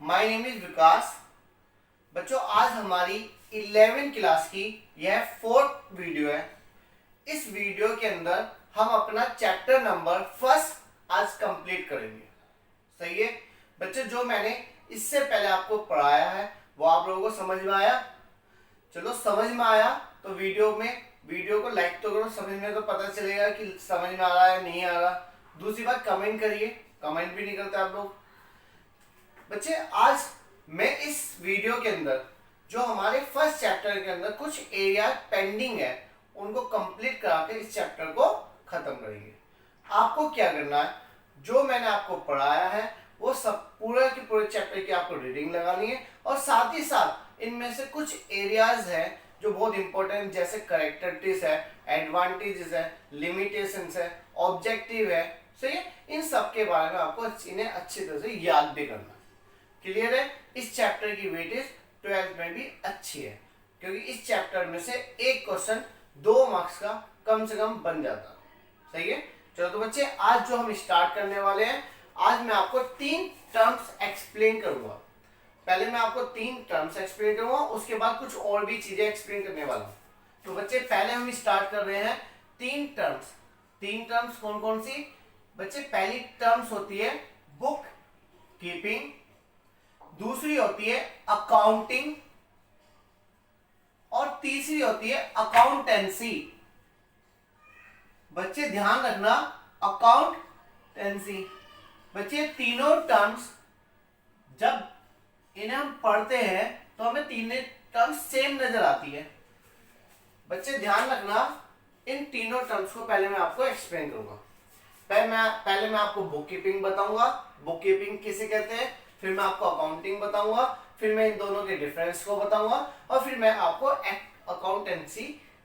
My name is विकास। बच्चों आज हमारी 11वीं क्लास की यह 4th वीडियो है। इस वीडियो के अंदर हम अपना चैप्टर नंबर फर्स्ट आज कंप्लीट करेंगे। सही है बच्चों, जो मैंने इससे पहले आपको पढ़ाया है वो आप लोगों को समझ में आया? चलो समझ में आया तो वीडियो को लाइक तो करो, समझ में तो पता चलेगा कि समझ में आ रहा है नहीं आ रहा। दूसरी बात कमेंट करिए, कमेंट भी नहीं करते आप लोग। बच्चे आज मैं इस वीडियो के अंदर जो हमारे फर्स्ट चैप्टर के अंदर कुछ एरिया पेंडिंग है उनको कंप्लीट करा के इस चैप्टर को खत्म करेंगे। आपको क्या करना है, जो मैंने आपको पढ़ाया है वो सब पूरे के पूरे चैप्टर की आपको रीडिंग लगानी है और साथ ही साथ इनमें से कुछ एरियाज है जो बहुत इंपॉर्टेंट, जैसे कैरेक्टरिस्टिक्स है, एडवांटेजेस है, लिमिटेशंस है, ऑब्जेक्टिव है। सही है, इन सब के बारे में आपको इन्हें अच्छी तरह से याद भी करना है। क्लियर है? इस चैप्टर की वेटेज 12th में भी अच्छी है क्योंकि इस चैप्टर में से एक क्वेश्चन 2 मार्क्स का कम से कम बन जाता है। सही है, चलो तो बच्चे आज जो हम स्टार्ट करने वाले हैं, आज मैं आपको 3 टर्म्स एक्सप्लेन करूंगा। पहले मैं आपको 3 टर्म्स एक्सप्लेन करूंगा, उसके बाद कुछ और भी चीजें एक्सप्लेन करने वाला हूं। तो बच्चे पहले हम स्टार्ट कर रहे हैं 3 टर्म्स। 3 टर्म्स कौन कौन सी? बच्चे पहली टर्म्स होती है बुक कीपिंग, दूसरी होती है अकाउंटिंग और तीसरी होती है अकाउंटेंसी। बच्चे ध्यान रखना, अकाउंटेंसी। बच्चे तीनों टर्म्स जब इन्हें हम पढ़ते हैं तो हमें तीनों टर्म्स सेम नजर आती है। बच्चे ध्यान रखना, इन तीनों टर्म्स को पहले मैं आपको एक्सप्लेन करूंगा। पहले मैं आपको बुक कीपिंग बताऊंगा, बुक कीपिंग किसे कहते हैं, फिर मैं आपको अकाउंटिंग बताऊंगा, फिर मैं इन दोनों के डिफरेंस को बताऊंगा और फिर मैं आपको अकाउंटेंसी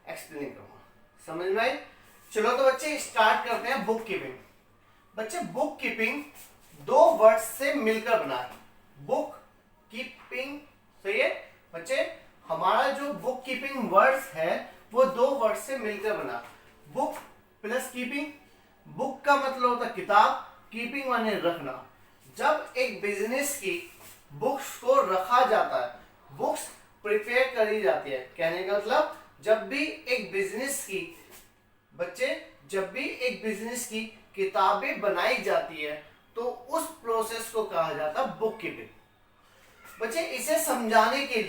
एक्सप्लेन करूंगा। समझ में आई? चलो तो बच्चे स्टार्ट करते हैं बुक कीपिंग। बच्चे बुक कीपिंग 2 वर्ड्स से मिलकर बना है, बुक कीपिंग। सही है बच्चे, हमारा जो बुक कीपिंग वर्ड्स है वो 2 वर्ड से मिलकर बना, बुक प्लस कीपिंग। बुक का मतलब होता है किताब, कीपिंग माने रखना। जब एक बिजनेस की बुक्स को रखा जाता है, बुक्स प्रिपेयर करी जाती है, कहने का मतलब जब भी एक बिजनेस की किताबें बनाई जाती है तो उस प्रोसेस को कहा जाता है बुक कीपिंग। बच्चे इसे समझाने के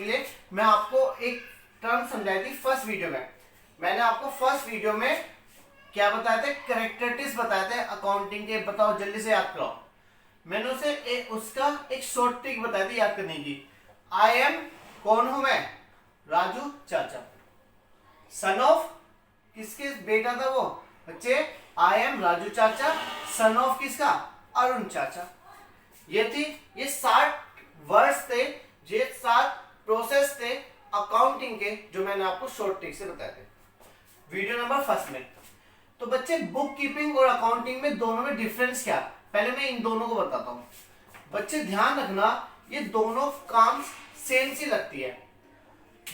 लिए मैं आपको एक टर्म समझाई थी फर्स्ट वीडियो में। मैंने आपको फर्स्ट वीडियो में क्या बताया था? कैरेक्टरिस्टिक्स बताए थे अकाउंटिंग के। बताओ जल्दी से याद करो। मैंने उसे उसका एक शॉर्ट ट्रिक बताई थी याद करने की। आई एम, कौन हूं मैं? राजू चाचा। सन ऑफ, किसके बेटा था वो? बच्चे आई एम राजू चाचा, सन ऑफ किसका? अरुण चाचा। ये 60 वर्ड्स थे, ये 7 प्रोसेस थे अकाउंटिंग के जो मैंने आपको शॉर्ट ट्रिक से बताए थे वीडियो नंबर फर्स्ट में। तो बच्चे बुक कीपिंग और अकाउंटिंग में दोनों में डिफरेंस क्या? पहले मैं इन दोनों को बताता हूं। बच्चे ध्यान रखना, ये दोनों काम सेम सी लगती है।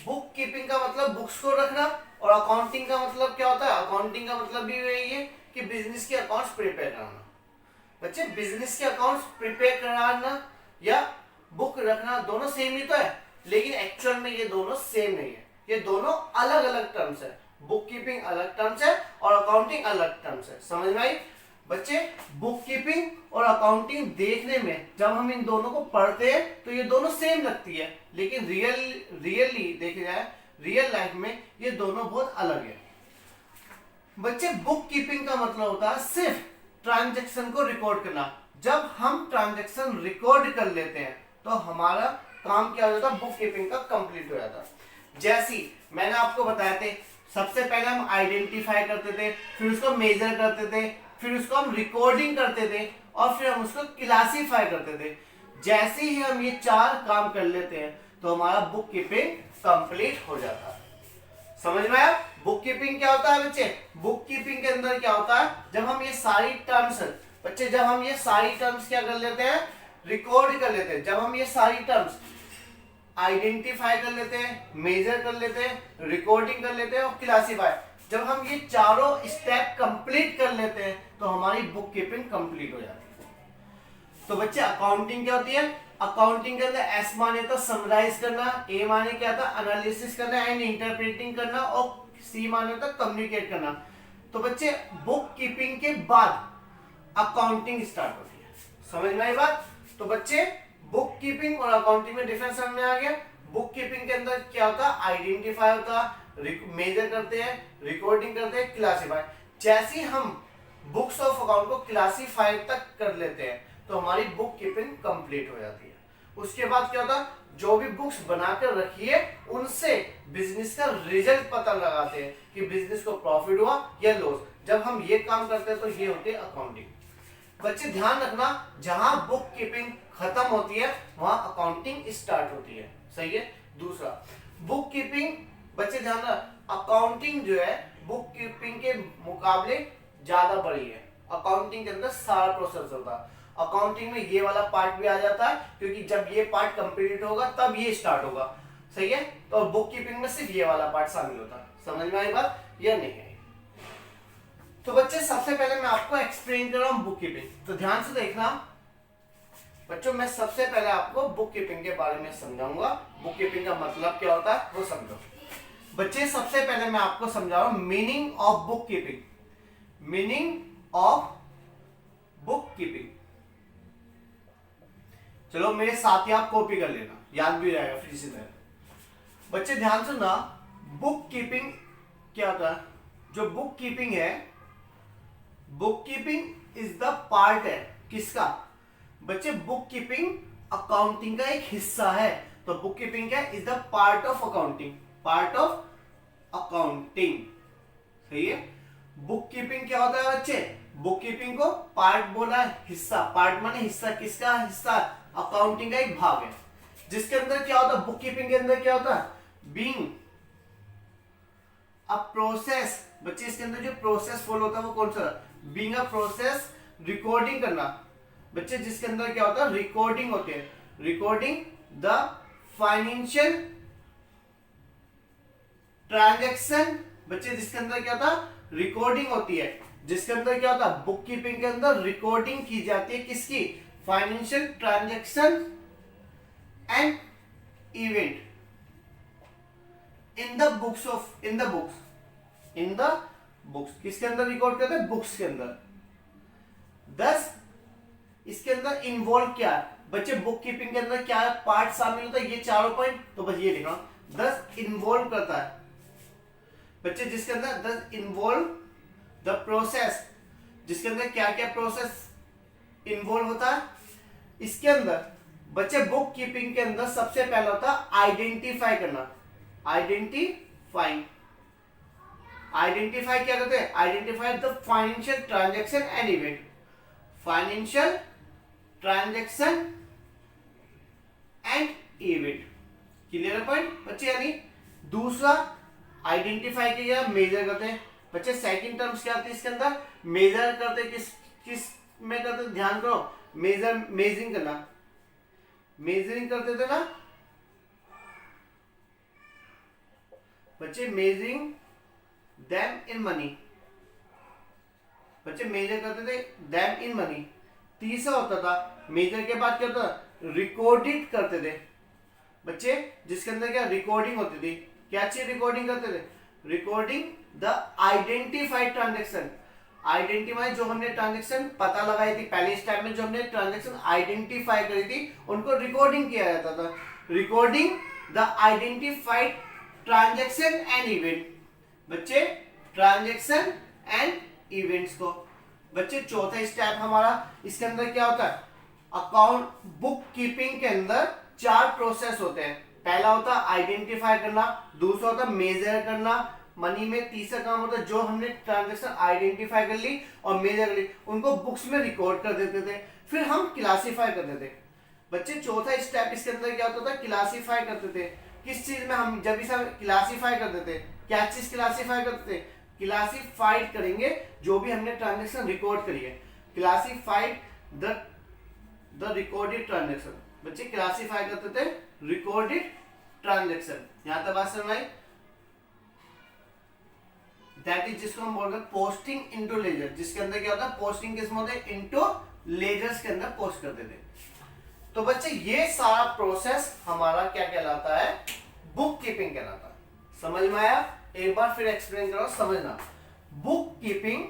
बुक कीपिंग का मतलब बुक्स को रखना और अकाउंटिंग का मतलब क्या होता है? अकाउंटिंग का मतलब भी यही है कि बिजनेस के अकाउंट्स प्रिपेयर कराना। बच्चे बिजनेस के अकाउंट्स प्रिपेयर कराना या बुक रखना दोनों सेम ही तो है, लेकिन एक्चुअल में ये दोनों सेम नहीं है, ये दोनों अलग अलग टर्म्स है। बुक कीपिंग अलग टर्म्स है और अकाउंटिंग अलग टर्म्स है। समझ में आई? बच्चे बुक कीपिंग और अकाउंटिंग देखने में जब हम इन दोनों को पढ़ते हैं तो ये दोनों सेम लगती है, लेकिन रियली देखे जाए रियल लाइफ में ये दोनों बहुत अलग है। बच्चे बुक कीपिंग का मतलब होता है सिर्फ ट्रांजैक्शन को रिकॉर्ड करना। जब हम ट्रांजैक्शन रिकॉर्ड कर लेते हैं तो हमारा काम क्या हो जाता है? बुक कीपिंग का कंप्लीट हो जाता है। जैसी मैंने आपको बताया थे, सबसे पहले हम आइडेंटिफाई करते थे, फिर उसको मेजर करते थे, फिर उसको हम रिकॉर्डिंग करते थे और फिर हम उसको क्लासीफाई करते थे। जैसे ही हम ये 4 काम कर लेते हैं तो हमारा बुक कीपिंग कंप्लीट हो जाता है। समझ में आया? बुक कीपिंग क्या होता है बच्चे? बुक कीपिंग के अंदर क्या होता है, जब हम ये सारी टर्म्स क्या कर लेते हैं? रिकॉर्ड कर लेते हैं। जब हम ये सारी टर्म्स आइडेंटिफाई कर लेते हैं, मेजर कर लेते हैं, रिकॉर्डिंग कर लेते हैं और क्लासीफाई, जब हम ये चारों स्टेप कंप्लीट कर लेते हैं तो हमारी बुक कीपिंग कंप्लीट हो जाती है। तो बच्चे अकाउंटिंग क्या होती है, अकाउंटिंग के अंदर एस माने तो समराइज करना, ए माने क्या था एनालिसिस करना एंड इंटरप्रेटिंग करना, और सी माने तो कम्युनिकेट करना। तो बच्चे बुक कीपिंग के बाद अकाउंटिंग स्टार्ट होती है, समझ में आई बात। तो बच्चे बुक कीपिंग और अकाउंटिंग में डिफरेंस समझ में आ गया। बुक कीपिंग के अंदर क्या होता है, आइडेंटिफाई होता है, मेजर करते हैं, रिकॉर्डिंग करते हैं, क्लासीफाई। जैसे हम बुक्स ऑफ अकाउंट को क्लासीफाई तक कर लेते हैं तो हमारी बुक कीपिंग कंप्लीट हो जाती है। उसके बाद क्या होता है, जो भी बुक्स बनाकर रखी है उनसे बिजनेस का रिजल्ट पता लगाते हैं कि बिजनेस को प्रॉफिट हुआ या लॉस। जब हम ये काम करते हैं तो ये होती है अकाउंटिंग। बच्चे ध्यान रखना, जहां बुक कीपिंग खत्म होती है वहां अकाउंटिंग स्टार्ट होती है, सही है। दूसरा बुक कीपिंग, बच्चे ध्यान रखना, अकाउंटिंग जो है बुक कीपिंग के मुकाबले ज्यादा बड़ी है। अकाउंटिंग के अंदर सारा प्रोसेस होता है, अकाउंटिंग में ये वाला पार्ट भी आ जाता है क्योंकि जब ये पार्ट कंप्लीट होगा तब ये स्टार्ट होगा, सही है। तो बुक कीपिंग में सिर्फ ये वाला पार्ट शामिल होता है, समझ में आई बात या नहीं है। तो बच्चे सबसे पहले मैं आपको एक्सप्लेन कर रहा हूं बुक कीपिंग, तो ध्यान से देखना बच्चों। मैं सबसे पहले आपको बुक कीपिंग के बारे में समझाऊंगा, बुक कीपिंग का मतलब क्या होता है वो समझो। बच्चे सबसे पहले मैं आपको समझा रहा हूं meaning of book keeping, meaning of book keeping. चलो मेरे साथ ही आप कॉपी कर लेना, याद भी रहेगा फिर इसी तरह। बच्चे ध्यान सुनना, बुक कीपिंग क्या होता है, जो बुक कीपिंग है, book keeping is the part है किसका, बच्चे बुक कीपिंग अकाउंटिंग का एक हिस्सा है। तो बुक कीपिंग क्या है, is the part of accounting, part of accounting, सही है। बुक कीपिंग क्या होता है बच्चे, बुक कीपिंग को पार्ट बोला है, हिस्सा, पार्ट माने हिस्सा, किसका हिस्सा, अकाउंटिंग का एक भाग है। जिसके अंदर क्या होता है, बुक कीपिंग के अंदर क्या होता है, बीइंग अ प्रोसेस। बच्चे इसके अंदर जो प्रोसेस फॉलो होता है वो कौन सा, बीइंग अ प्रोसेस, रिकॉर्डिंग करना। बच्चे जिसके अंदर क्या होता है, रिकॉर्डिंग होती है, रिकॉर्डिंग द फाइनेंशियल ट्रांजैक्शन। बच्चे जिसके अंदर क्या होता है, रिकॉर्डिंग होती है, जिसके अंदर क्या होता है, बुक कीपिंग के अंदर रिकॉर्डिंग की जाती है किसकी, financial transaction and event in the books of, in the books, in the books, किसके अंदर रिकॉर्ड करते हैं, बुक्स के अंदर। दस इसके अंदर इन्वॉल्व क्या है बच्चे, बुक कीपिंग के अंदर क्या पार्ट शामिल होता है, ये चारों पॉइंट, तो बस ये लिखा, दस इन्वॉल्व करता है बच्चे, जिसके अंदर दस इन्वॉल्व द प्रोसेस, जिसके अंदर क्या क्या प्रोसेस इन्वॉल्व होता है। इसके अंदर बच्चे बुक कीपिंग के अंदर सबसे पहला होता है आइडेंटिफाई करना, आइडेंटिफाई, आइडेंटिफाई क्या करते हैं, identify the financial transaction and event, financial transaction and event, clear है पॉइंट बच्चे। यानी दूसरा आइडेंटिफाई किया, मेजर करते हैं बच्चे। सेकंड टर्म्स क्या आती है इसके अंदर, मेजर करते, किस किस में करते, ध्यान करो, मेजर, मेजरिंग करना, मेजरिंग करते थे ना बच्चे, मेजरिंग देम इन मनी, बच्चे मेजर करते थे देम इन मनी। तीसरा होता था मेजर के बाद क्या होता था, रिकॉर्डिंग करते थे बच्चे, जिसके अंदर क्या रिकॉर्डिंग होती थी, क्या चीज रिकॉर्डिंग करते थे, recording the identified transaction, identify जो हमने ट्रांजैक्शन पता लगाई थी पहले स्टेप में, जो हमने ट्रांजैक्शन आइडेंटिफाई करी थी उनको रिकॉर्डिंग किया जाता था, recording the identified transaction and event, बच्चे ट्रांजैक्शन एंड इवेंट्स को। बच्चे चौथा स्टेप हमारा, इसके अंदर क्या होता है, अकाउंट बुक कीपिंग के अंदर चार प्रोसेस होते हैं। पहला होता है आइडेंटिफाई करना, दूसरा होता है मेजर करना मनी में, तीसरा काम होता है जो हमने ट्रांजैक्शन आइडेंटिफाई कर ली और मेजर कर ली उनको बुक्स में रिकॉर्ड कर देते थे, फिर हम क्लासीफाई करते थे। बच्चे चौथा स्टेप इसके अंदर क्या होता था, क्लासीफाई करते थे। किस चीज में, हम जब इसे क्लासीफाई करते थे, क्या चीज क्लासीफाई करते थे, क्लासीफाइड करेंगे जो भी हमने ट्रांजैक्शन रिकॉर्ड करी है, क्लासीफाइड द रिकॉर्डेड ट्रांजैक्शन। बच्चे क्लासीफाई करते थे रिकॉर्डेड ट्रांजैक्शन, यहां तक बात समझ आई। दैट इज जिसको हम बोलते हैं पोस्टिंग इनटू लेजर, जिसके अंदर क्या होता है, पोस्टिंग किसमें होता है, इनटू लेजर्स के अंदर पोस्ट करते थे। तो बच्चे ये सारा प्रोसेस हमारा क्या कहलाता है, बुक कीपिंग कहलाता है। समझ में आया? एक बार फिर एक्सप्लेन करो, समझना। बुक कीपिंग,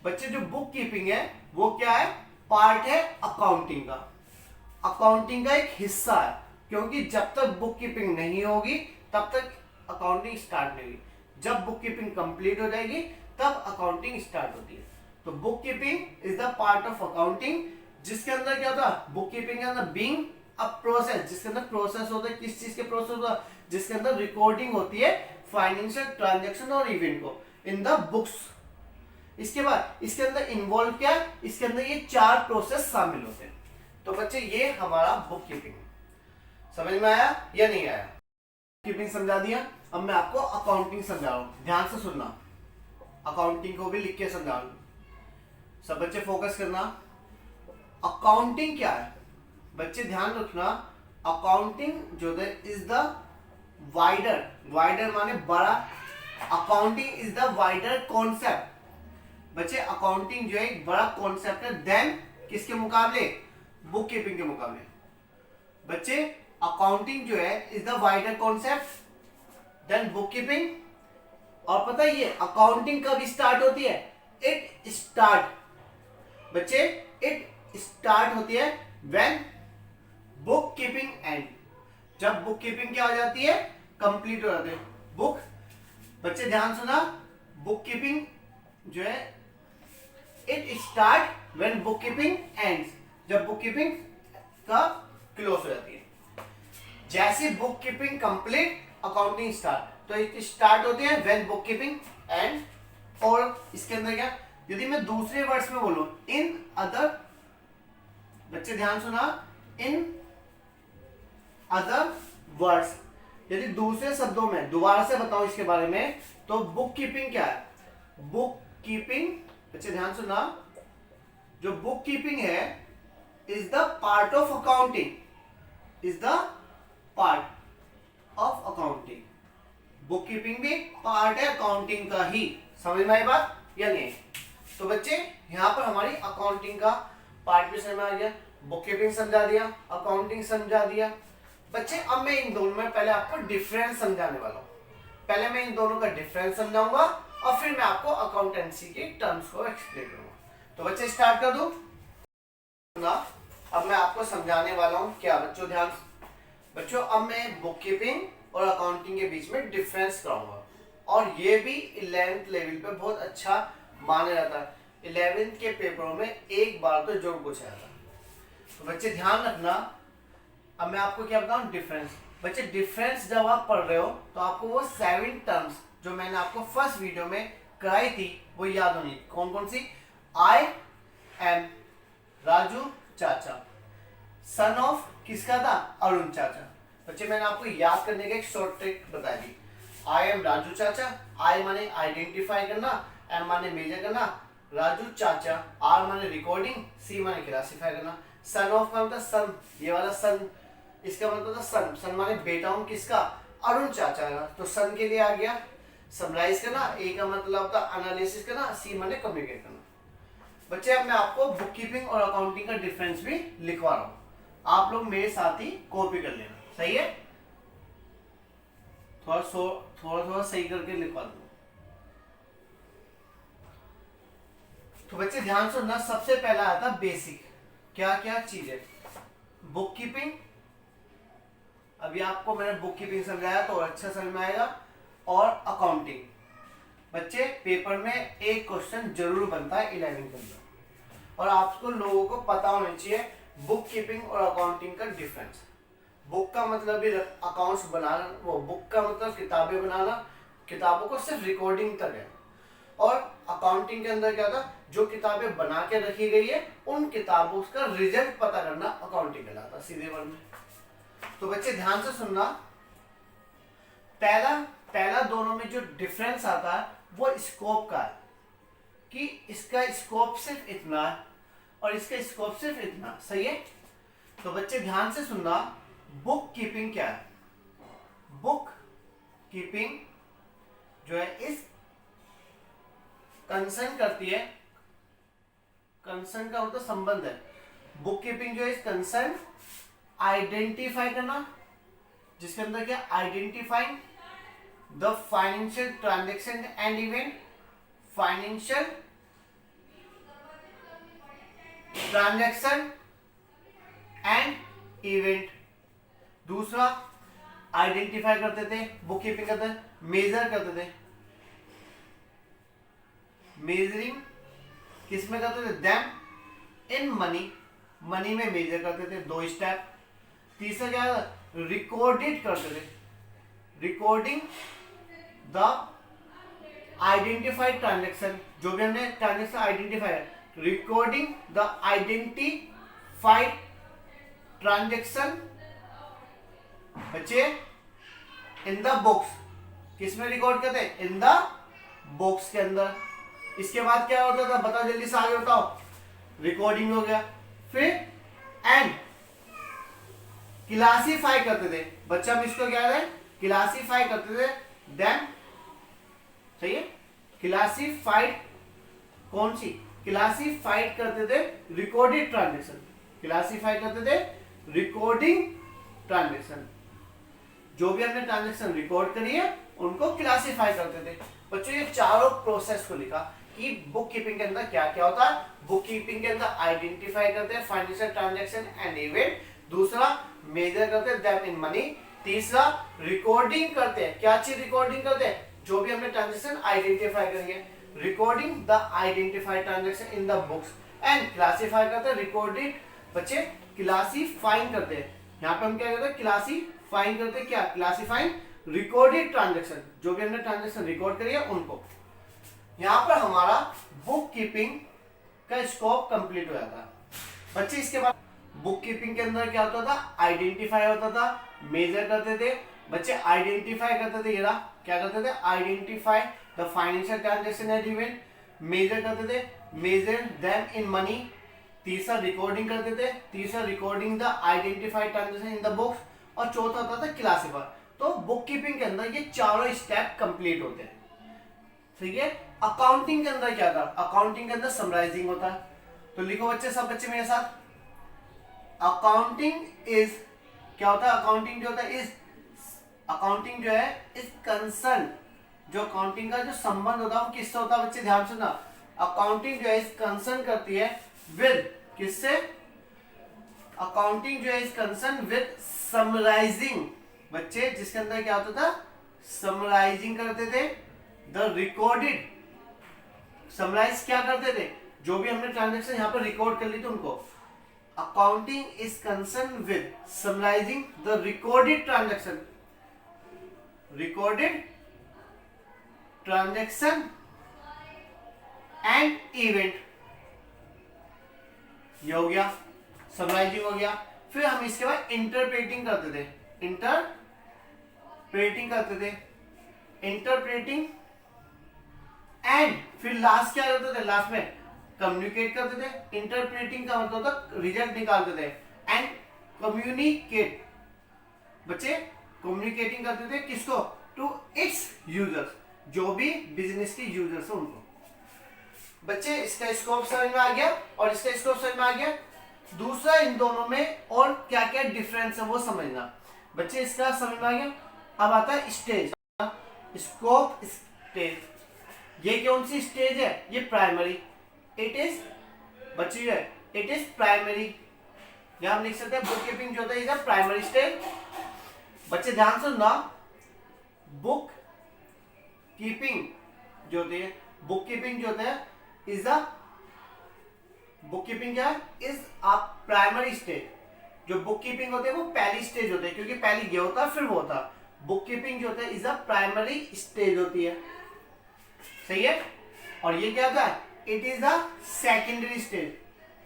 बच्चे जो बुक कीपिंग है वो क्या है, पार्ट है अकाउंटिंग का। अकाउंटिंग का एक हिस्सा है, क्योंकि जब तक बुक कीपिंग नहीं होगी तब तक अकाउंटिंग स्टार्ट नहीं होगी। जब बुक कीपिंग कंप्लीट हो जाएगी तब अकाउंटिंग स्टार्ट होती है। तो book keeping is the part of accounting, जिसके अंदर क्या होता है, बुक कीपिंग के अंदर बीइंग अ प्रोसेस, जिसके अंदर प्रोसेस होता है, किस चीज के प्रोसेस होता है, जिसके अंदर रिकॉर्डिंग होती है फाइनेंशियल ट्रांजैक्शन और इवेंट को इन द बुक्स। इसके बाद इसके अंदर इन्वॉल्व क्या है, इसके अंदर ये 4 प्रोसेस शामिल होते हैं। तो बच्चे ये हमारा बुक कीपिंग, समझ में आया या नहीं आया? कीपिंग समझा दिया, अब मैं आपको अकाउंटिंग समझा रहा हूं, ध्यान से सुनना। अकाउंटिंग को भी लिख के समझा रहा हूं, सब बच्चे फोकस करना। अकाउंटिंग क्या है बच्चे, ध्यान रखना। अकाउंटिंग जो है इज द वाइडर, वाइडर माने बड़ा, accounting is the wider concept. बच्चे अकाउंटिंग जो है एक बड़ा कॉन्सेप्ट है देन किसके मुकाबले, बुक कीपिंग के मुकाबले। बच्चे अकाउंटिंग जो है is the wider concept than book keeping. और पता है ये अकाउंटिंग कब स्टार्ट होती है, इट स्टार्ट, बच्चे इट स्टार्ट होती है व्हेन बुक कीपिंग एंड, जब बुक कीपिंग क्या हो जाती है, कंप्लीट हो जाती है बुक। बच्चे ध्यान सुना, बुक कीपिंग जो है it start when book keeping ends, जब बुक कीपिंग का क्लोज हो जाती है। जैसे book keeping complete accounting start, तो इट स्टार्ट होती है व्हेन बुक कीपिंग एंड। और इसके अंदर क्या, यदि मैं दूसरे वर्ड्स में बोलूं, इन अदर, बच्चे ध्यान सुना, इन अदर वर्ड्स, यदि दूसरे शब्दों में दोबारा से बताऊं इसके बारे में, तो बुक कीपिंग क्या है, बुक कीपिंग, बच्चे ध्यान सुना, जो बुक कीपिंग है is the part of accounting, is the part of accounting. Book keeping भी पार्ट है अकाउंटिंग का ही, समझ में आई बात या नहीं? तो बच्चे यहां पर हमारी अकाउंटिंग का पार्ट भी समझ में आ गया, बुक कीपिंग समझा दिया, अकाउंटिंग समझा दिया। बच्चे अब मैं इन दोनों में पहले आपको डिफरेंस समझाने वाला हूं। पहले मैं इन दोनों का डिफरेंस समझाऊंगा और फिर मैं आपको अकाउंटेंसी के टर्म्स को एक्सप्लेन करूंगा। तो बच्चे स्टार्ट कर दूं ना, अब मैं आपको समझाने वाला हूं क्या बच्चों, ध्यान। बच्चों अब मैं बुक कीपिंग और अकाउंटिंग के बीच में डिफरेंस कराऊंगा, और ये भी 11th लेवल पे बहुत अच्छा माना जाता है। 11th के पेपरों में एक बार तो जरूर पूछा जाता है। तो बच्चे ध्यान रखना, अब मैं आपको क्या बताऊं, डिफरेंस। बच्चे डिफरेंस जब आप पढ़ रहे हो तो आपको वो 7 टर्म्स जो मैंने आपको फर्स्ट वीडियो में कराई थी वो याद होनी। कौन कौन सी, आई एम राजू चाचा, सन ऑफ किसका था, अरुण चाचा। बच्चे मैंने आपको याद करने का एक शॉर्ट ट्रिक बताई थी। आई एम राजू चाचा, आई माने आइडेंटिफाई करना, एम माने मेजर करना, राजू चाचा, आर माने रिकॉर्डिंग, सी माने क्लासिफाई करना, सन ऑफ का मतलब सन, ये वाला सन, इसका मतलब था सन, सन माने बेटा हूं किसका, अरुण चाचा का। तो सन के लिए आ गया समराइज करना, ए का मतलब होता एनालिसिस करना, सी माने कम्युनिकेट करना। बच्चे अब मैं आपको बुक कीपिंग और अकाउंटिंग का डिफरेंस भी लिखवा रहा हूं, आप लोग मेरे साथ ही कॉपी कर लेना, सही है? थोड़ा सही करके लिखवा दो। तो बच्चे ध्यान सुनना, सबसे पहला आता बेसिक, क्या क्या चीज है, बुक कीपिंग। अभी आपको मैंने बुक कीपिंग समझाया तो अच्छा समझ में आएगा। और अकाउंटिंग, बच्चे पेपर में एक क्वेश्चन जरूर बनता है 11th के अंदर, और आपको लोगों को पता होना चाहिए बुक कीपिंग और अकाउंटिंग का डिफरेंस। बुक का मतलब भी अकाउंट्स बनाना, वो बुक का मतलब किताबें बनाना, किताबों को सिर्फ रिकॉर्डिंग तक है। और अकाउंटिंग के अंदर क्या था, जो किताबें बना के रखी गई है उन किताबों का रिजल्ट पता करना अकाउंटिंग कहलाता, सीधे वर्ड में। तो बच्चे ध्यान से सुनना, पहला दोनों में जो डिफरेंस आता है वो स्कोप का है, कि इसका स्कोप सिर्फ इतना है और इसका स्कोप सिर्फ इतना, सही है? तो बच्चे ध्यान से सुनना, बुक कीपिंग क्या है, बुक कीपिंग जो है इस कंसर्न करती है कंसर्न का मतलब संबंध है। बुक कीपिंग जो है कंसर्न आइडेंटिफाई करना, जिसके अंदर क्या identifying the financial transaction and event, financial transaction and event. दूसरा आइडेंटिफाई करते थे, बुक कीपिंग करते थे, मेजर करते थे, मेजरिंग किस में करते थे, देम इन मनी, मनी में मेजर करते थे, 2 स्टेप। तीसरा क्या रिकॉर्डेड करते थे, रिकॉर्डिंग द आइडेंटिफाइड ट्रांजेक्शन, जो भी हमने transaction identify, recording the identified transaction बच्चे इन द बुक्स, किस में रिकॉर्ड करते हैं, इन द बुक्स के अंदर। इसके बाद क्या होता था, बताओ जल्दी से आगे बताओ, रिकॉर्डिंग हो गया, फिर एंड क्लासीफाई करते थे बच्चा, हम इसको क्या है क्लासीफाई करते थे, देन सही है, क्लासीफाइड कौन सी, क्लासीफाइड करते थे रिकॉर्डेड ट्रांजेक्शन, क्लासीफाई करते थे रिकॉर्डिंग ट्रांजेक्शन, जो भी हमने ट्रांजेक्शन रिकॉर्ड करी है उनको क्लासीफाई करते थे। बच्चों ये चारों प्रोसेस को लिखा कि बुक कीपिंग के अंदर क्या क्या होता है। बुक कीपिंग के अंदर आइडेंटिफाई करते हैं फाइनेंशियल ट्रांजैक्शन एंड इवेंट, दूसरा मेजर करते हैं देम इन मनी, तीसरा रिकॉर्डिंग करते हैं, क्या चीज रिकॉर्डिंग करते हैं, जो भी हमने ट्रांजैक्शन आइडेंटिफाई करी है, recording the identified transaction in the books, and classify करते हैं रिकॉर्डेड, बच्चे क्लासीफाइंग करते हैं, यहाँ पे हम क्या करते हैं क्लासीफाइंग करते हैं, क्या क्लासीफाइंग रिकॉर्डेड ट्रांजैक्शन, जो भी हमने ट्रांजैक्शन रिकॉर्ड करी है उनको। यहाँ पर हमारा बुक कीपिंग का स्कोप कंप्लीट हो जाता है बच्चे। इसके बाद बुक कीपिंग के अंदर क्या होता था, आइडेंटिफाई होता था, मेजर करते थे बच्चे, आइडेंटिफाई करते थे, ये रहा क्या करते थे, identify the financial transaction and event, measure करते थे, मेजर देम इन मनी, तीसरा रिकॉर्डिंग करते थे, तीसरा recording the identified transaction in the books, और चौथा होता था क्लासीफाई। तो बुक कीपिंग के अंदर ये चारों स्टेप कंप्लीट होते हैं, ठीक है। अकाउंटिंग के अंदर क्या था, अकाउंटिंग के अंदर समराइजिंग होता है, तो लिखो बच्चे, सब बच्चे मेरे साथ, अकाउंटिंग इज क्या होता है, अकाउंटिंग जो होता है इज, अकाउंटिंग जो है इज कंसर्न, जो अकाउंटिंग का जो संबंध होता है वो किससे होता है बच्चे, ध्यान सुनना, अकाउंटिंग जो है इज कंसर्न करती है विद, किससे, अकाउंटिंग जो है इज कंसर्न विद समराइजिंग बच्चे, जिसके अंदर क्या होता था, समराइजिंग करते थे द रिकॉर्डेड, समराइज क्या करते थे, जो भी हमने ट्रांजैक्शन यहाँ पर रिकॉर्ड कर ली थी उनको, accounting is concern with summarising the recorded transaction, recorded transaction and event, ये हो गया, समराइजिंग हो गया। फिर हम इसके बाद इंटरप्रेटिंग करते थे, इंटरप्रेटिंग करते थे, इंटरप्रेटिंग एंड फिर लास्ट क्या करते थे, लास्ट में कम्युनिकेट करते थे, इंटरप्रेटिंग का मतलब होता रिजल्ट निकालते थे, एंड कम्युनिकेट बच्चे, कम्युनिकेटिंग करते थे किसको, टू इट्स यूजर्स, जो भी बिजनेस के यूजर्स हैं उनको। बच्चे इसका स्कोप समझ में आ गया और इसका स्कोप समझ में आ गया। दूसरा इन दोनों में और क्या क्या डिफरेंस है वो समझना बच्चे, इसका समझ में आ गया। अब आता है स्टेज, स्कोप स्टेज, ये कौन सी स्टेज है, ये प्राइमरी, इट इज बच्चे है, इट इज प्राइमरी, यहां हम लिख सकते हैं बुक कीपिंग जो होता है इज प्राइमरी स्टेज। बच्चे ध्यान सुनना, बुक कीपिंग जो होती है, बुक कीपिंग जो होता है इज अ, बुक कीपिंग क्या है, इज अ प्राइमरी स्टेज, जो बुक कीपिंग होती है वो पहली स्टेज होती है, क्योंकि पहले ये होता है फिर वो होता है, बुक कीपिंग जो होता है इज अ प्राइमरी स्टेज होती है, सही है। और ये क्या होता है, it is a secondary stage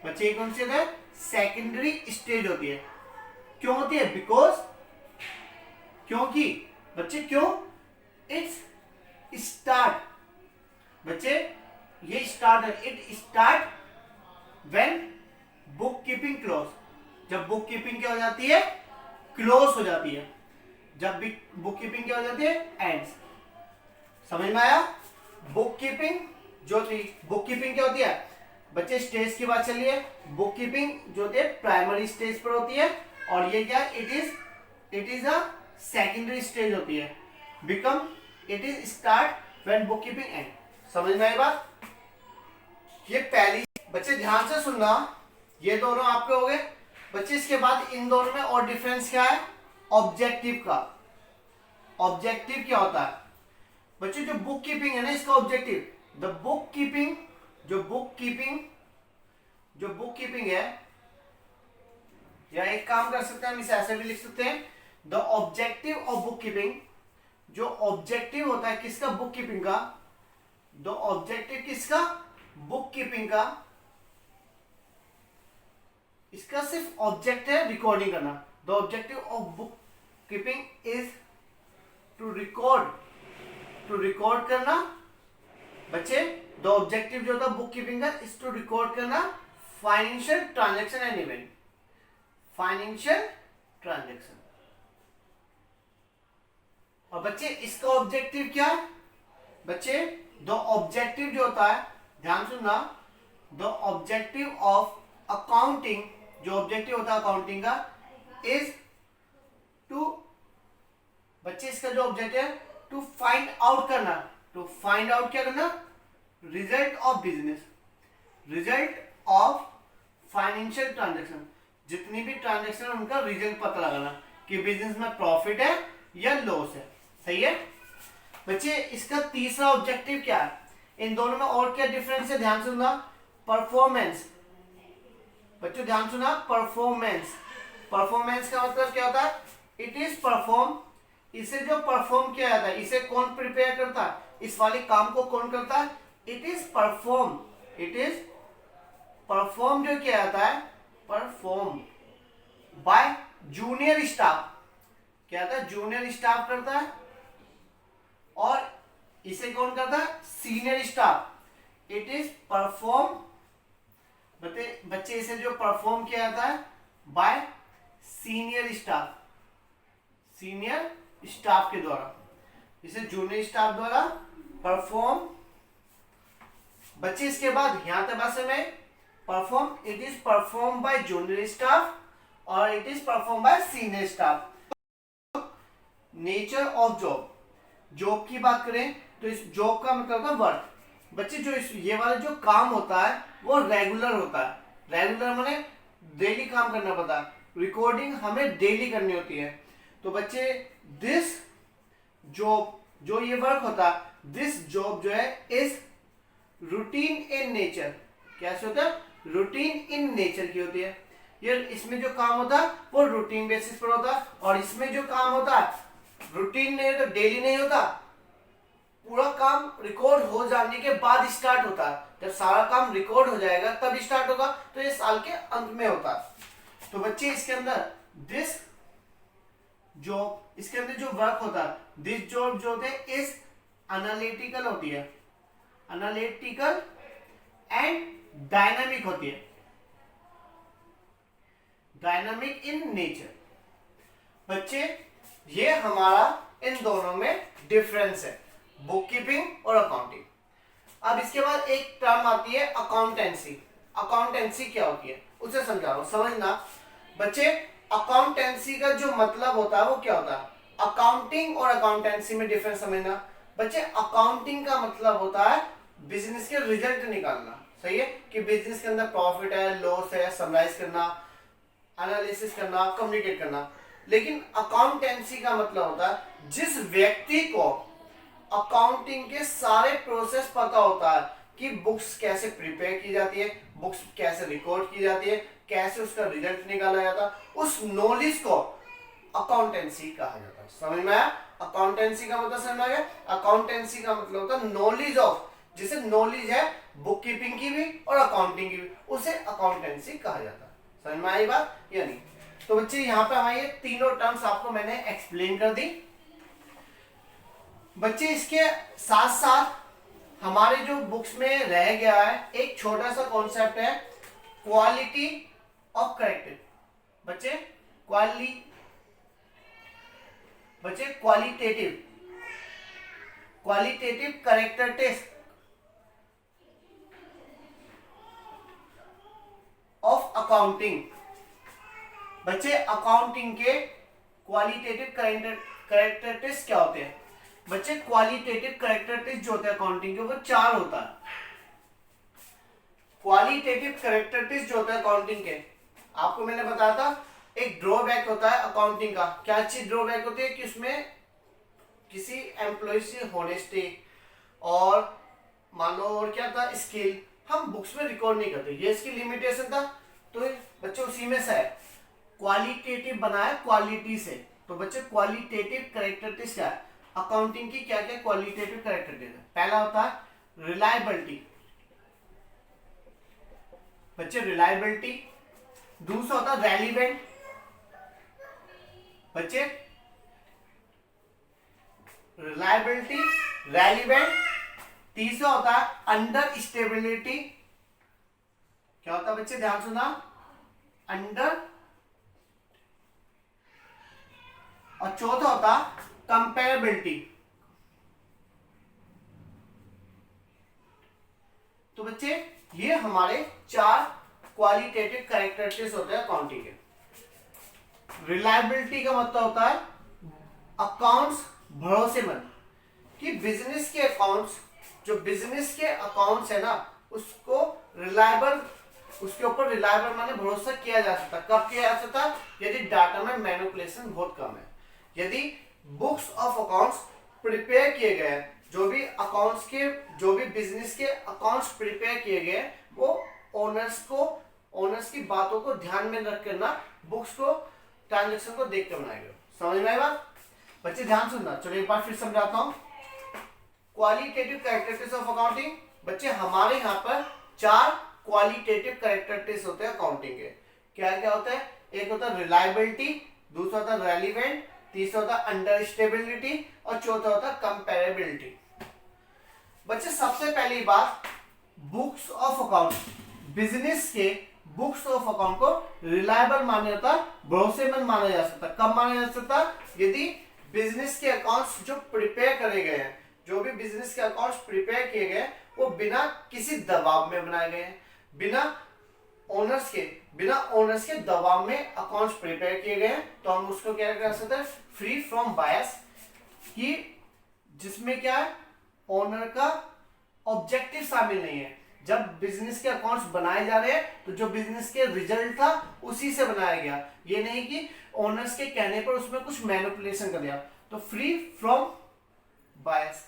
बच्चे, ये कौन सी होता है, सेकेंडरी स्टेज होती है। क्यों होती है, बिकॉज, क्योंकि बच्चे क्यों, इट्स स्टार्ट बच्चे, ये स्टार्ट है, it start when book keeping close, जब बुक कीपिंग क्या हो जाती है, क्लोज हो जाती है, जब बुक कीपिंग क्या हो जाती है, एंड्स। समझ में आया, बुक कीपिंग जो थी, बुक कीपिंग क्या होती है, बच्चे स्टेज की बात चलिए, बुक कीपिंग जो होती है प्राइमरी स्टेज पर होती है, और ये क्या, it is a secondary stage होती है। Become it is start when book keeping and. समझ में आई बात? ये पहली। बच्चे ध्यान से सुनना, ये दोनों आपके हो गए। बच्चे इसके बाद इन दोनों में और डिफरेंस क्या है, ऑब्जेक्टिव का। ऑब्जेक्टिव क्या होता है बच्चे, जो बुक कीपिंग है ना, इसका ऑब्जेक्टिव, द बुक कीपिंग, जो बुक कीपिंग है, या एक काम कर सकते हैं हम इसे ऐसे भी लिख सकते हैं, the objective of book keeping, जो ऑब्जेक्टिव होता है किसका, बुक कीपिंग का, द ऑब्जेक्टिव किसका, बुक कीपिंग का, इसका सिर्फ ऑब्जेक्ट है रिकॉर्डिंग करना। The objective of book keeping is to record करना। बच्चे द ऑब्जेक्टिव जो था बुक कीपिंग का इज टू रिकॉर्ड करना financial transaction and event, financial transaction. और बच्चे इसका ऑब्जेक्टिव क्या है, बच्चे द ऑब्जेक्टिव जो होता है, ध्यान सुनना, द ऑब्जेक्टिव ऑफ अकाउंटिंग, जो ऑब्जेक्टिव होता है अकाउंटिंग का, इज टू, बच्चे इसका जो ऑब्जेक्टिव है टू फाइंड आउट करना, टू फाइंड आउट क्या करना, result of business, result of financial transaction, जितनी भी ट्रांजैक्शन है उनका रिजल्ट पता लगाना कि बिजनेस में प्रॉफिट है या लॉस है। सही है बच्चे? इसका तीसरा ऑब्जेक्टिव क्या है, इन दोनों में और क्या डिफरेंस है, ध्यान सुनना, परफॉर्मेंस। बच्चों ध्यान सुना, परफॉर्मेंस, परफॉर्मेंस का मतलब क्या होता है, इट इज परफॉर्म, इसे जो परफॉर्म किया जाता है, इसे कौन प्रिपेयर करता है, इस वाले काम को कौन करता है, it is perform, it is perform जो किया जाता है, परफॉर्म बाय जूनियर स्टाफ, क्या था, जूनियर स्टाफ करता है, और इसे कौन करता है, senior staff. It is perform, बच्चे इसे जो परफॉर्म किया जाता है bye senior staff, senior staff के द्वारा, इसे जूनियर स्टाफ द्वारा परफॉर्म। बच्चे इसके बाद यहां तक बात में perform, it is perform by junior staff और it is perform by senior staff. Nature of job, job की बात करें तो इस जॉब का मतलब होता है वर्क। बच्चे जो ये वाला जो काम होता है वो रेगुलर होता है, रेगुलर माने डेली काम करना पड़ता है, रिकॉर्डिंग हमें डेली करनी होती है। तो बच्चे दिस जॉब, जो ये वर्क होता है, दिस जॉब जो है इज रूटीन इन नेचर। कैसे होता है, रूटीन इन नेचर की होती है। ये इसमें जो काम होता है वो रूटीन बेसिस पर होता है, और इसमें जो काम होता है रूटीन नहीं होता, डेली नहीं होता, पूरा काम रिकॉर्ड हो जाने के बाद स्टार्ट होता है। जब सारा काम रिकॉर्ड हो जाएगा तब स्टार्ट होगा, तो ये साल के अंत में होता है। तो बच्चे इसके अंदर दिस जॉब, इसके अंदर जो वर्क होता है, दिस जॉब जो होते हैं इज एनालिटिकल होती है, एनालिटिकल एंड डायनामिक होती है, डायनामिक इन नेचर। बच्चे ये हमारा इन दोनों में डिफरेंस है, बुक कीपिंग और अकाउंटिंग। अब इसके बाद एक टर्म आती है अकाउंटेंसी। अकाउंटेंसी क्या होती है उसे समझा रहा हूं, समझना बच्चे। अकाउंटेंसी का जो मतलब होता है वो क्या होता है, अकाउंटिंग और अकाउंटेंसी में डिफरेंस समझना बच्चे। अकाउंटिंग का मतलब होता है बिजनेस के रिजल्ट निकालना, सही है, कि बिजनेस के अंदर प्रॉफिट है, लॉस है, समराइज करना, एनालिसिस करना, कम्युनिकेट करना। लेकिन अकाउंटेंसी का मतलब होता है जिस व्यक्ति को अकाउंटिंग के सारे प्रोसेस पता होता है कि बुक्स कैसे प्रिपेयर की जाती है, बुक्स कैसे रिकॉर्ड की जाती है, कैसे उसका रिजल्ट निकाला जाता है, उस नॉलेज को अकाउंटेंसी कहा जाता है। समझ में आया? अकाउंटेंसी का मतलब समझ में आ गया? अकाउंटेंसी का मतलब होता है नॉलेज ऑफ, जिसे नॉलेज है बुक कीपिंग की भी और अकाउंटिंग की भी, उसे अकाउंटेंसी कहा जाता है। समझ में आई बात या नहीं? तो बच्चे यहाँ पे हमारे ये तीनों टर्म्स आपको मैंने एक्सप्लेन कर दी। बच्चे इसके साथ साथ हमारे जो बुक्स में रह गया है एक छोटा सा कॉन्सेप्ट है, क्वालिटी ऑफ करेक्टर। बच्चे क्वालिटेटिव करेक्टर टेस्ट। अकाउंटिंग। बच्चे अकाउंटिंग के क्वालिटेटिव कैरेक्टरिस्टिक्स क्या होते हैं? बच्चे क्वालिटेटिव कैरेक्टरिस्टिक्स जो होते हैं अकाउंटिंग के वो 4 होता है। क्वालिटेटिव कैरेक्टरिस्टिक्स जो होता है अकाउंटिंग के, आपको मैंने बताया था एक ड्रॉबैक होता है अकाउंटिंग का। क्या चीज ड्रॉबैक होती है? कि उसमें किसी एम्प्लॉय से होनेस्टी और मान लो और क्या था, स्किल, हम बुक्स में रिकॉर्ड नहीं करते, ये इसकी लिमिटेशन था। तो बच्चे उसी में से है, क्वालिटेटिव बनाया क्वालिटी से। तो बच्चे क्वालिटेटिव कैरेक्टरिस्टिक्स क्या है अकाउंटिंग की? क्या क्या क्वालिटेटिव कैरेक्टरिस्टिक्स है? पहला होता है रिलायबिलिटी। बच्चे रिलायबिलिटी। दूसरा होता है रेलिवेंट। बच्चे रिलायबिलिटी, रेलिवेंट। तीसरा होता है अंडर स्टेबिलिटी। क्या होता है बच्चे? ध्यान सुना, अंडर। और चौथा होता कंपेरेबिलिटी। तो बच्चे ये हमारे 4 क्वालिटेटिव कैरेक्टरिस्टिक्स होते हैं अकाउंटिंग के। रिलायबिलिटी का मतलब होता है अकाउंट्स भरोसेमंद, कि बिजनेस के अकाउंट्स, जो बिजनेस के अकाउंट्स है ना, उसको रिलायबल, उसके ऊपर रिलायबल माने भरोसा किया जा सकता। कब किया जा सकता? यदि डाटा में मैनिपुलेशन बहुत कम है, यदि बुक्स ऑफ अकाउंट्स प्रिपेयर किए गए हैं, जो भी अकाउंट्स के, जो भी बिजनेस के अकाउंट्स प्रिपेयर किए गए वो ओनर्स की बातों को ध्यान में रख कर ना, बुक्स को, ट्रांजेक्शन को देख कर बनाए गए। समझ में आई बात? बच्चे ध्यान सुनना, चलो एक बार फिर समझाता हूं। Qualitative characteristics of accounting. बच्चे हमारे यहाँ पर 4 क्वालिटेटिव कैरेक्टरिस्टिक्स होते हैं अकाउंटिंग के। क्या क्या होता है? एक होता है रिलायबिलिटी, दूसरा होता है रेलिवेंट, तीसरा होता है अंडर स्टेबिलिटी और चौथा होता है कंपेरेबिलिटी। बच्चे सबसे पहली बात, बुक्स ऑफ अकाउंट, बिजनेस के बुक्स ऑफ अकाउंट को रिलायबल माना जाता है, भरोसेमंद माना जा सकता है। कब माना जा सकता है? यदि बिजनेस के अकाउंट्स जो प्रिपेयर करे गए हैं, जो भी बिजनेस के अकाउंट्स प्रिपेयर किए गए वो बिना किसी दबाव में बनाए गए हैं, बिना ओनर्स के दबाव में अकाउंट्स प्रिपेयर किए गए हैं, तो हम उसको क्या कर सकते हैं? फ्री फ्रॉम बायस, कि जिसमें क्या है, ओनर का ऑब्जेक्टिव शामिल नहीं है। जब बिजनेस के अकाउंट्स बनाए जा रहे हैं तो जो बिजनेस के रिजल्ट था उसी से बनाया गया, ये नहीं कि ओनर्स के कहने पर उसमें कुछ मैनिपुलेशन कर दिया। तो free from bias,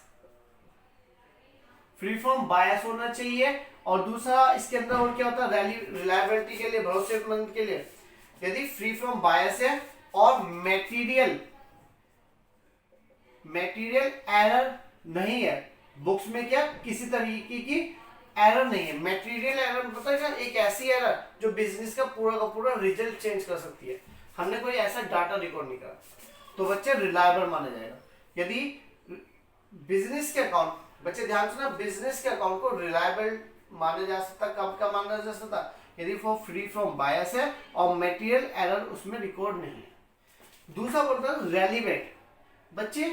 free from bias होना चाहिए। और दूसरा इसके अंदर और क्या होता है? रिलायबिलिटी के लिए, भरोसेमंद के लिए, यदि फ्री फ्रॉम बायस है और मेटीरियल एरर नहीं है, बुक्स में क्या किसी तरीके की एरर नहीं है। मेटीरियल एरर मतलब क्या? एक ऐसी एरर जो बिजनेस का पूरा रिजल्ट चेंज कर सकती है। हमने कोई ऐसा डाटा रिकॉर्ड नहीं करा, तो बच्चे रिलायबल माना जाएगा। यदि बिजनेस के अकाउंट, बच्चे ध्यान सुना, बिजनेस के अकाउंट को रिलायबल माना जा सकता, कब माना जा सकता? यदि वो फ्री फ्रॉम बायस है और मटेरियल एरर उसमें रिकॉर्ड नहीं है। दूसरा बोलता है रेलिवेंट। बच्चे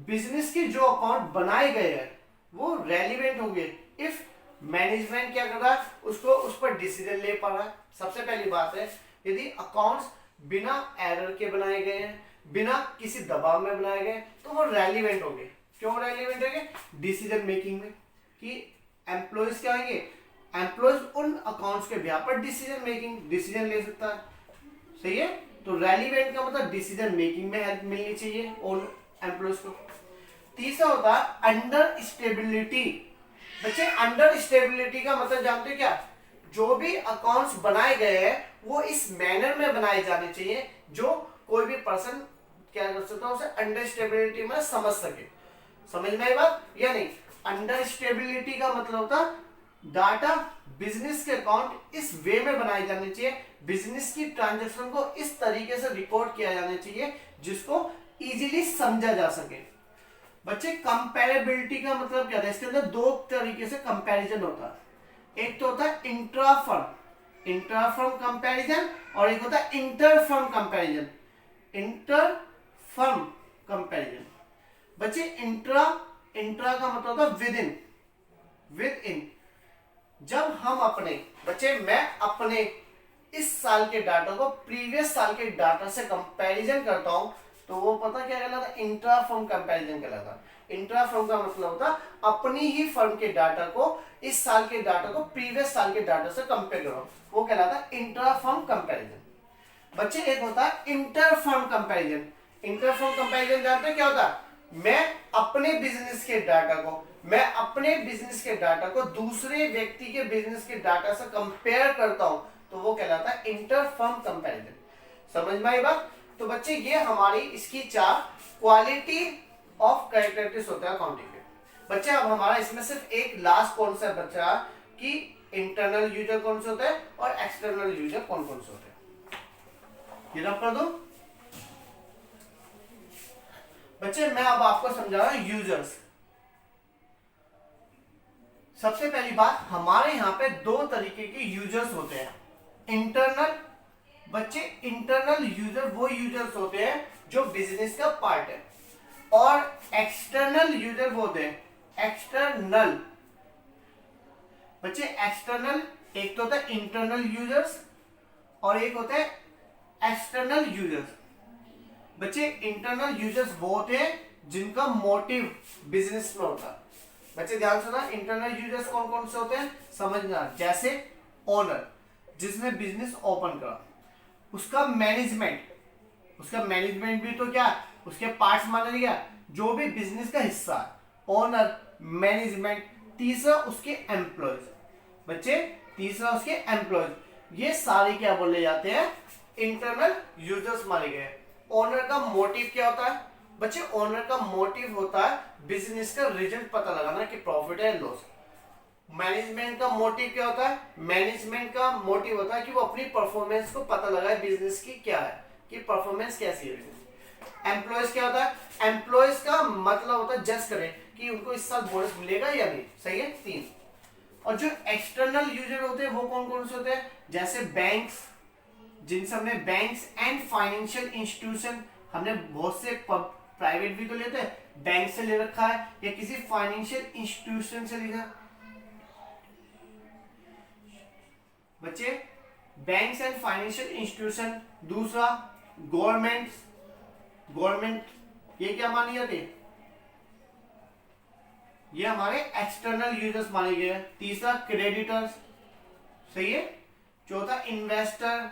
बिजनेस के जो अकाउंट बनाए गए हैं वो रेलिवेंट होंगे इफ मैनेजमेंट क्या कर रहा है, उसको उस पर डिसीजन ले पा रहा है। सबसे पहली बात है, यदि अकाउंट्स बिना एरर के बनाए गए हैं, बिना किसी दबाव में बनाए गए, तो वो रेलिवेंट होंगे। क्यों रेलिवेंट होंगे? डिसीजन मेकिंग में, कि एम्प्लॉयज क्या होंगे, एम्प्लॉयज उन अकाउंट्स के बिहार पर डिसीजन ले सकता है। सही है? तो रेलिवेंट का मतलब डिसीजन मेकिंग में हेल्प मिलनी चाहिए उन एम्प्लॉयज को। तीसरा होता है अंडर स्टेबिलिटी। बच्चे अंडर स्टेबिलिटी का मतलब जानते हो क्या? जो भी अकाउंट्स बनाए गए हैं वो इस मैनर में बनाए जाने चाहिए जो कोई भी पर्सन क्या कर सकता है, उसे अंडर स्टेबिलिटी में समझ सके। समझ में आई बात या नहीं? अंडर स्टेबिलिटी का मतलब होता है डाटा बिजनेस के अकाउंट इस वे में बनाए जाने चाहिए, बिजनेस की ट्रांजैक्शन को इस तरीके से रिकॉर्ड किया जाना चाहिए जिसको इजीली समझा जा सके। बच्चे कंपैरेबिलिटी का मतलब क्या है? इसके अंदर 2 तरीके से कंपैरिजन होता है। एक तो होता है इंट्रा फर्म कंपैरिजन और एक होता है इंटर फर्म कंपैरिजन। बच्चे इंट्रा का मतलब होता है विद इन। जब हम अपने, बच्चे मैं अपने इस साल के डाटा को प्रीवियस साल के डाटा से कंपैरिजन करता हूं तो वो पता क्या कहलाता है, इंट्रा फर्म कंपैरिजन कहलाता है। इंट्रा फर्म का मतलब होता है अपनी ही फर्म के डाटा को इस साल के डाटा को प्रीवियस साल के डाटा से कंपेयर करो, वो कहलाता है इंट्रा फर्म कंपैरिजन। बच्चे एक होता है inter firm comparison. Inter firm comparison जानते हैं क्या होता है, मैं अपने बिजनेस के डाटा को दूसरे व्यक्ति के बिजनेस के डाटा से कंपेयर करता हूं तो वो कहलाता है इंटर फर्म कंपैरिजन। समझ में आई बात। तो बच्चे ये हमारी इसकी 4 क्वालिटी ऑफ कैरेक्टरिस्टिक्स होता है अकाउंटिंग के। बच्चे अब हमारा इसमें सिर्फ एक लास्ट कॉन्सेप्ट बचा कि इंटरनल यूजर कौन से होते हैं और एक्सटर्नल यूजर कौन कौन से होते हैं। ये रब कर दो बच्चे। मैं अब आपको समझा रहा हूं यूजर्स। सबसे पहली बात, हमारे यहां पे 2 तरीके के यूजर्स होते हैं। इंटरनल, बच्चे इंटरनल यूजर वो यूजर्स होते हैं जो बिजनेस का पार्ट है, और एक्सटर्नल यूजर वो होते हैं एक्सटर्नल। बच्चे एक्सटर्नल एक तो होता है इंटरनल यूजर्स और एक होता है एक्सटर्नल यूजर्स। बच्चे इंटरनल यूजर्स वो होते हैं जिनका मोटिव बिजनेस में होता है। बच्चे ध्यान से ना, इंटरनल यूजर्स कौन कौन से होते हैं समझना। जैसे ओनर जिसने बिजनेस ओपन करा, उसका मैनेजमेंट भी तो क्या उसके पार्ट्स माना गया, जो भी बिजनेस का हिस्सा है, ओनर, मैनेजमेंट। तीसरा उसके एम्प्लॉयज। बच्चे तीसरा उसके एम्प्लॉयज, ये सारे क्या बोले जाते हैं इंटरनल यूजर्स माने गए। ओनर का मोटिव क्या होता है बच्चे, ओनर का मोटिव होता है बिजनेस का रिजल्ट पता लगाना कि प्रॉफिट है लॉस। मैनेजमेंट का मोटिव क्या होता है, मैनेजमेंट का मोटिव होता है कि वो अपनी परफॉर्मेंस को पता लगाए बिजनेस की क्या है, कि परफॉर्मेंस कैसी है बिजनेस। एम्प्लॉयज क्या होता है, एम्प्लॉयज का मतलब होता है जज करें कि उनको इस साल बोनस मिलेगा या नहीं। सही है 3। और जो एक्सटर्नल यूजर होते हैं वो कौन कौन से होते हैं, जैसे बैंक्स, जिनसे हमने बैंक्स एंड फाइनेंशियल इंस्टीट्यूशन, हमने बहुत से प्राइवेट भी तो लेते हैं, बैंक से ले रखा है या किसी फाइनेंशियल इंस्टीट्यूशन से लिया। बच्चे बैंक्स एंड फाइनेंशियल इंस्टीट्यूशन। दूसरा गवर्नमेंट, ये क्या मानी जाती है, ये हमारे एक्सटर्नल यूजर्स माने गए। तीसरा क्रेडिटर्स, सही है। चौथा इन्वेस्टर,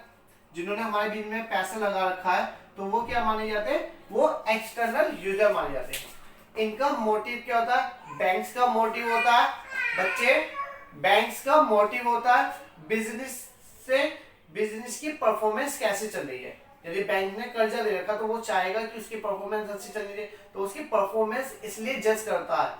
जिन्होंने हमारे बिजनेस में पैसा लगा रखा है तो वो क्या माने जाते हैं, वो एक्सटर्नल यूजर माने जाते हैं। इनका मोटिव क्या होता है, बैंक्स का मोटिव होता है बच्चे, बैंक्स का मोटिव होता है बिजनेस की परफॉर्मेंस कैसे चल रही है। यदि बैंक ने कर्जा दे रखा तो वो चाहेगा कि उसकी परफॉर्मेंस अच्छी चल रही है, तो उसकी परफॉर्मेंस इसलिए जज करता है।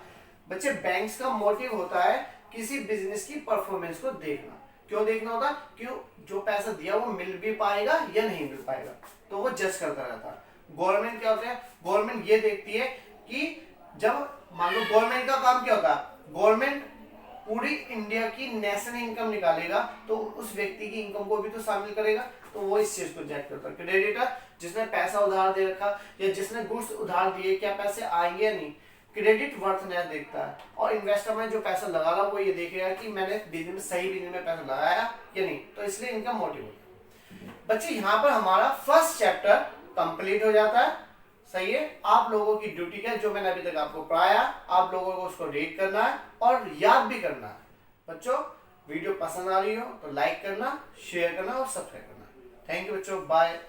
बच्चे बैंक्स का मोटिव होता है किसी बिजनेस की परफॉर्मेंस को देखना। क्यों देखना होता है, क्यों जो पैसा दिया वो मिल भी पाएगा या नहीं मिल पाएगा, तो वो जज करता रहता है। गवर्नमेंट क्या होता है, गवर्नमेंट ये देखती है कि जब मान लो गवर्नमेंट का काम क्या होता है, गवर्नमेंट पूरी इंडिया की नेशनल इनकम निकालेगा तो उस व्यक्ति की इनकम को भी तो शामिल करेगा, तो वो इस चीज को चेक करता है। क्रेडिटर जिसने पैसा उधार दे रखा या जिसने गुड्स उधार दिए, क्या पैसे आएंगे या नहीं, क्रेडिट वर्थनेस देखता है। और इन्वेस्टर में जो पैसा लगा रहा वो ये देखेगा कि मैंने सही बिजनेस में पैसा लगाया या नहीं, तो इसलिए इनका मोटिव होता है। बच्चे यहाँ पर हमारा फर्स्ट चैप्टर कंप्लीट हो जाता है। सही है, आप लोगों की ड्यूटी क्या है, जो मैंने अभी तक आपको पढ़ाया आप लोगों को उसको रीड करना है और याद भी करना है। बच्चों वीडियो पसंद आ रही हो तो लाइक करना, शेयर करना और सब्सक्राइब करना। थैंक यू बच्चों, बाय।